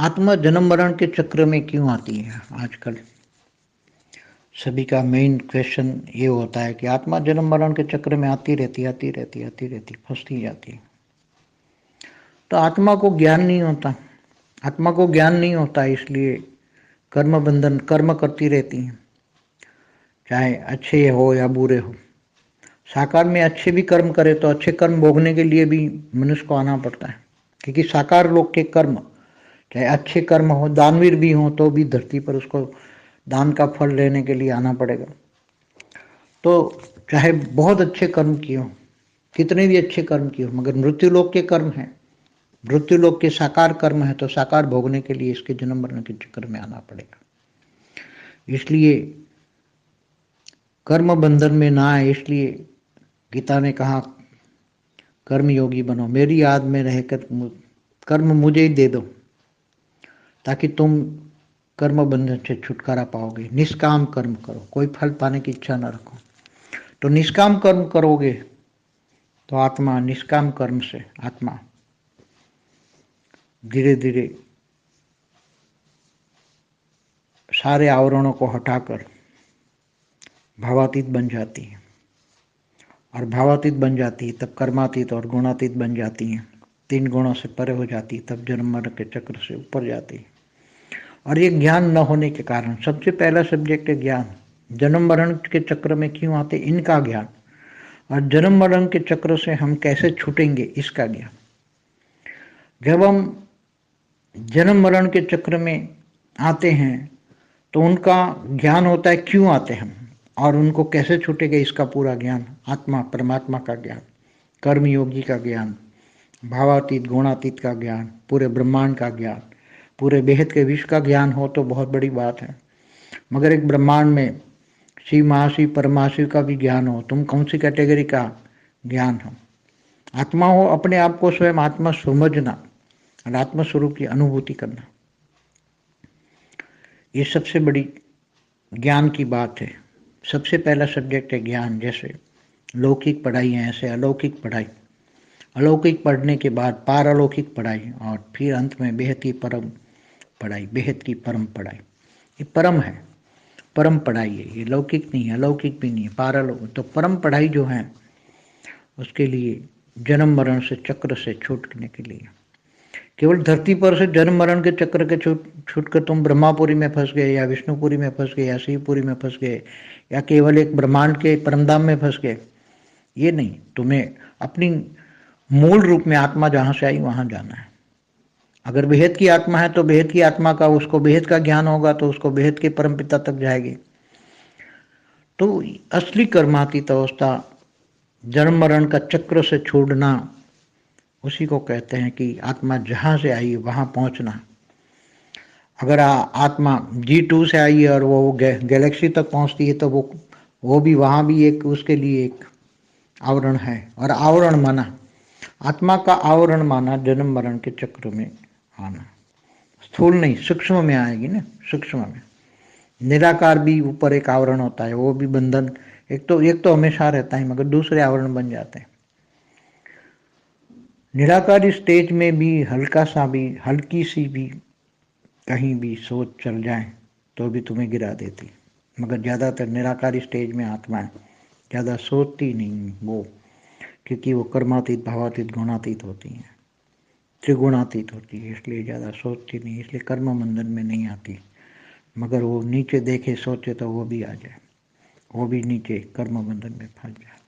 आत्मा जन्म मरण के चक्र में क्यों आती है? आजकल सभी का मेन क्वेश्चन ये होता है कि आत्मा जन्म मरण के चक्र में आती रहती, फंसती जाती है। तो आत्मा को ज्ञान नहीं होता, आत्मा को ज्ञान नहीं होता, इसलिए कर्म बंधन कर्म करती रहती हैं, चाहे अच्छे हो या बुरे हो। साकार में अच्छे भी कर्म करे तो अच्छे कर्म भोगने के लिए भी मनुष्य को आना पड़ता है, क्योंकि साकार लोग के कर्म चाहे अच्छे कर्म हो, दानवीर भी हो तो भी धरती पर उसको दान का फल लेने के लिए आना पड़ेगा। तो चाहे बहुत अच्छे कर्म किए हो, कितने भी अच्छे कर्म किए हो, मगर मृत्यु लोक के कर्म है, मृत्यु लोक के साकार कर्म है, तो साकार भोगने के लिए इसके जन्म मरण के चक्कर में आना पड़ेगा। इसलिए कर्म बंधन में ना आए, इसलिए गीता ने कहा कर्म योगी बनो, मेरी याद में रहकर कर्म मुझे ही दे दो, ताकि तुम कर्म बंधन से छुटकारा पाओगे। निष्काम कर्म करो, कोई फल पाने की इच्छा न रखो। तो निष्काम कर्म करोगे तो आत्मा निष्काम कर्म से आत्मा धीरे धीरे सारे आवरणों को हटाकर भावातीत बन जाती है, और भावातीत बन जाती है तब कर्मातीत और गुणातीत बन जाती हैं। 3 गुणों से परे हो जाती है, तब जन्म मरण के चक्र से ऊपर जाती है। और ये ज्ञान न होने के कारण सबसे पहला सब्जेक्ट है ज्ञान। जन्म मरण के चक्र में क्यों आते, इनका ज्ञान, और जन्म मरण के चक्र से हम कैसे छूटेंगे, इसका ज्ञान। जब हम जन्म मरण के चक्र में आते हैं तो उनका ज्ञान होता है क्यों आते हम, और उनको कैसे छूटेंगे, इसका पूरा ज्ञान। आत्मा परमात्मा का ज्ञान, कर्मयोगी का ज्ञान, भावातीत गुणातीत का ज्ञान, पूरे ब्रह्मांड का ज्ञान, पूरे बेहद के विश्व का ज्ञान हो तो बहुत बड़ी बात है। मगर एक ब्रह्मांड में शिव महाशिव परमाशिव का भी ज्ञान हो, तुम कौन सी कैटेगरी का ज्ञान हो। आत्मा हो, अपने आप को स्वयं आत्मा समझना और आत्मा स्वरूप की अनुभूति करना, ये सबसे बड़ी ज्ञान की बात है। सबसे पहला सब्जेक्ट है ज्ञान। जैसे लौकिक पढ़ाई है, ऐसे अलौकिक पढ़ाई, अलौकिक पढ़ने के बाद पारलौकिक पढ़ाई, और फिर अंत में बेहद की परम पढ़ाई, बेहद की परम पढ़ाई। ये परम है, परम पढ़ाई है, ये लौकिक नहीं है, अलौकिक भी नहीं है, पारलौकिक। तो परम पढ़ाई जो है उसके लिए जन्म मरण से चक्र से छूटने के लिए, केवल धरती पर से जन्म मरण के चक्र के छूट कर तुम ब्रह्मापुरी में फंस गए, या विष्णुपुरी में फंस गए, या शिवपुरी में फंस गए, या केवल एक ब्रह्मांड के परमधाम में फंस गए, ये नहीं। तुम्हें अपनी मूल रूप में आत्मा जहां से आई वहां जाना है। अगर बेहद की आत्मा है तो बेहद की आत्मा का, उसको बेहद का ज्ञान होगा तो उसको बेहद के परम पिता तक जाएगी। तो असली कर्मातीत अवस्था, जन्म मरण का चक्र से छोड़ना, उसी को कहते हैं कि आत्मा जहां से आई वहां पहुंचना। अगर आत्मा G2 से आई है और वो गैलेक्सी तक पहुंचती है तो वो भी वहां भी एक उसके लिए एक आवरण है। और आवरण माना, आत्मा का आवरण माना जन्म मरण के चक्र में आना। स्थूल नहीं, सूक्ष्म में आएगी ना, सूक्ष्म में। निराकार भी ऊपर एक आवरण होता है, वो भी बंधन, एक तो हमेशा रहता है, मगर दूसरे आवरण बन जाते हैं। निराकारी स्टेज में भी हल्का सा भी, हल्की सी भी कहीं भी सोच चल जाए तो भी तुम्हें गिरा देती। मगर ज़्यादातर निराकारी स्टेज में आत्माएं ज़्यादा सोचती नहीं वो, क्योंकि वो कर्मातीत भावातीत गुणातीत होती हैं, त्रिगुणातीत होती है, इसलिए ज़्यादा सोचती नहीं, इसलिए कर्म बंधन में नहीं आती। मगर वो नीचे देखे सोचे तो वो भी आ जाए, वो भी नीचे कर्म बंधन में फंस जाए।